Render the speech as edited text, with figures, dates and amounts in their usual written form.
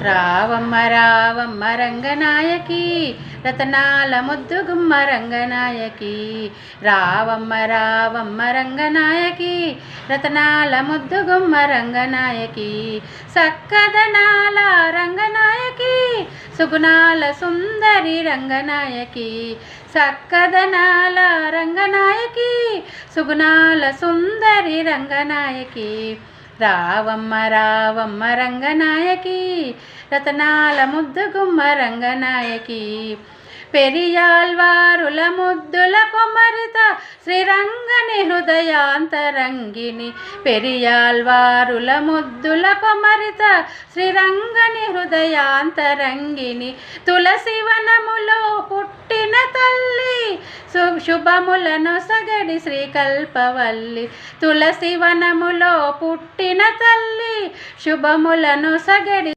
రావమ్మ రావమ్మ రంగనాయకి రతనాల ముద్దుగుమ్మ రంగనాయకి రావమ్మ రావమ్మ రంగనాయకి రతనాల ముద్దుగుమ్మ రంగనాయకి సక్కదనాల రంగనాయకి సుగుణాల సుందరి రంగనాయకి సక్కదనాల రంగనాయకి సుగుణాల సుందరి రంగనాయకి రావమ్మ రావమ్మ రంగనాయకి రతనాల ముద్దుగుమ్మ రంగనాయకి పెరియాల్వారుల ముద్దుల కొమరిత శ్రీరంగని హృదయాంతరంగిని పెరియాల్వారుల ముద్దుల కొమరిత శ్రీరంగని హృదయాంతరంగిని తులసి వనములో పుట్టిన తల్లి శుభములను సగడి శ్రీకల్పవల్లి తులసి వనములో పుట్టిన తల్లి శుభములను సగడి